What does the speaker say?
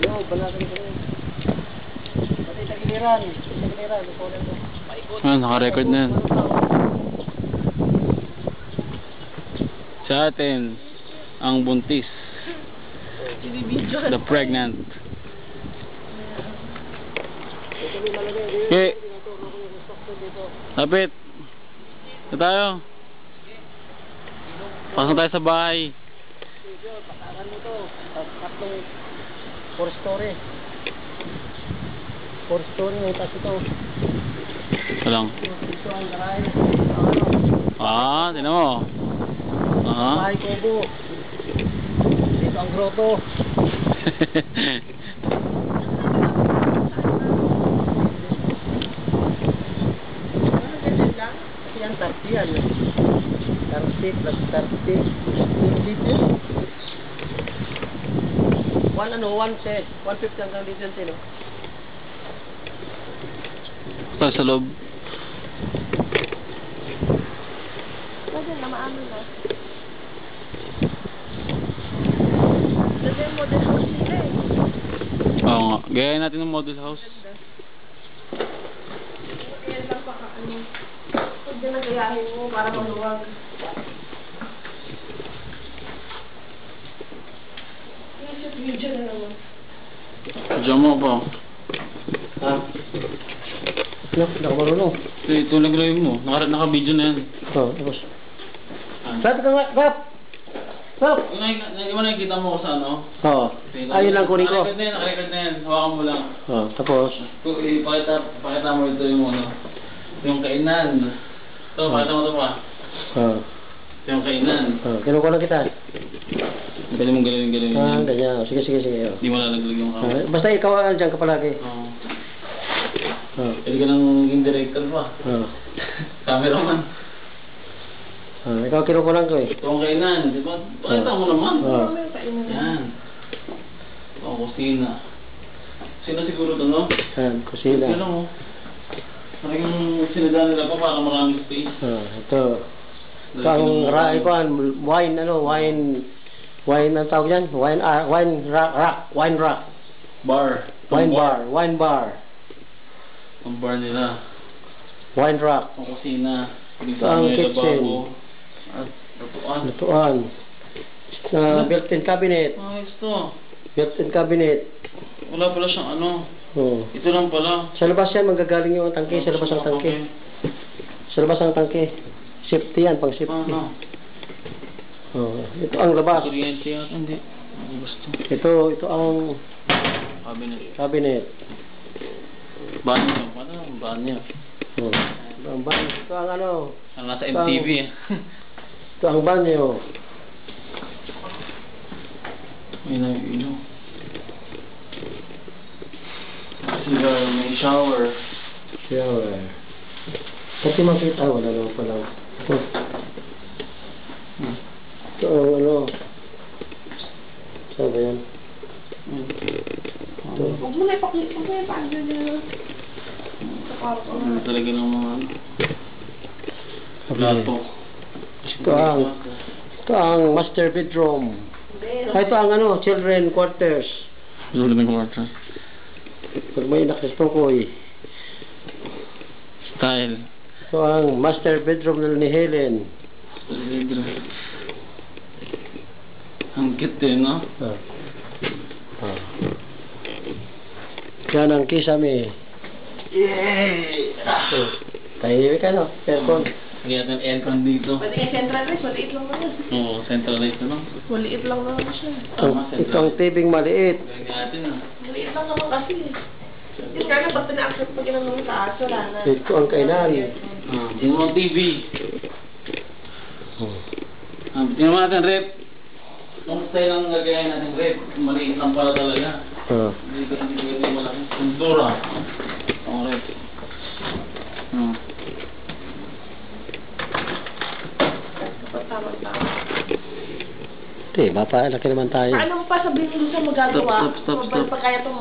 Oo, balakan ko rin. Pati tagiliran. Tagiliran. Naka-record na yan. Sa atin, ang buntis. The pregnant. Okay. Lapit. Ito tayo. Pasok tayo sa bahay. Patakan mo to. Tatlong 4 story. 4 story yung tas ito. Ito lang. Ito ang garahe. Tinan mo. Bahay kubo. Dito ang grotto. Kasi yan 30 yan. 30 plus 30. Dito. 1 set. 150 hanggang dito yan sino. Ito sa loob. Kasi na maano na. Kasi yung model house nila eh. Oo nga. Gayahin natin ng model house. Kaya lang pa ano. Huwag din nagayahin mo para maluwag. Video na naman. Diyan mo pa. Ha? Ano? Hindi ako marunong. Ito nag-live mo. Naka-video na yan. Oo, tapos. Sabi ka nga, Rap! Rap! Hindi mo nakikita mo ko sa ano? Oo. Ayun lang kunin ko. Naka-record na yan. Hawakan mo lang. Oo, tapos. Pakita mo ito yung ano. Yung kainan. Ito, pakita mo ito pa. Oo. Ito yung kainan. Oo, kinukuha lang kita. Galing mo. Ganyan. Sige. Hindi mo lalaglag yung camera. Basta ikaw dyan ka palagi. Oo. Oo. Pwede ka nang maging director pa. Oo. Cameraman. Ikaw kinukuha lang ko eh. Ito yung kainan. Di ba? Pakita mo naman. Oo. Yan. Ito ang kusina. Kusina siguro ito, no? Yan, kusina. Ito lang, oh. Parang sinadaan nila pa para maraming space. Ito. Ito ang wine ang tawag dyan? Wine rack. Bar. Wine bar. Ang bar nila. Wine rack. Ang kusina. Ito ang kitchen. At lutuan. Lutuan. Built-in cabinet. Ayos to. Built-in cabinet. Wala pala siyang ano. Ito lang pala. Sa labas yan, manggagaling yung tangke. Sa labas ang tangke. Sa labas ang tangke. Safety yan, pang safety. Ito ang labas. Kuryente yan. Hindi. Ang gusto. Ito ang cabinet. Banyo. Ano ang banyo? Ito ang banyo. Ito ang ano. Ang nasa MTV. Ito ang banyo. May may shower. Pati makita, wala naman pala. Ito ang ano. Saan ba yan? Huwag mo na ipaklit. Huwag mo na ipaklit nyo. Ano talaga ng mga plato. Ito ang master bedroom. Ito ang ano, children quarters. Pag may inakas po ko eh. Style. Ito ang master bedroom ni Helen. Ang cute din, no? Yan ang kisame. Yay! Tahimik ka, no? Aircon. Lagyan ng aircon dito. Pwede kayo centralized. Maliit lang naman. Oo, centralized na. Maliit lang naman siya. Itong tibing maliit. Gawin natin, ah. Maliit lang naman kasi. Yung kaya pag pina-access pag ginanong sa aso, wala na. Ito ang kainan. Yung mga TV. Tingnan mo natin, rep. Kung style ang gagayahin natin, rep. Maliit lang pala talaga. Hindi malaki. Puntura. Ang rep. Tama-tama. Laki naman tayo. Paano mo pa sabihin mo sa magagawa? Stop. Mabal pa kaya ito mo?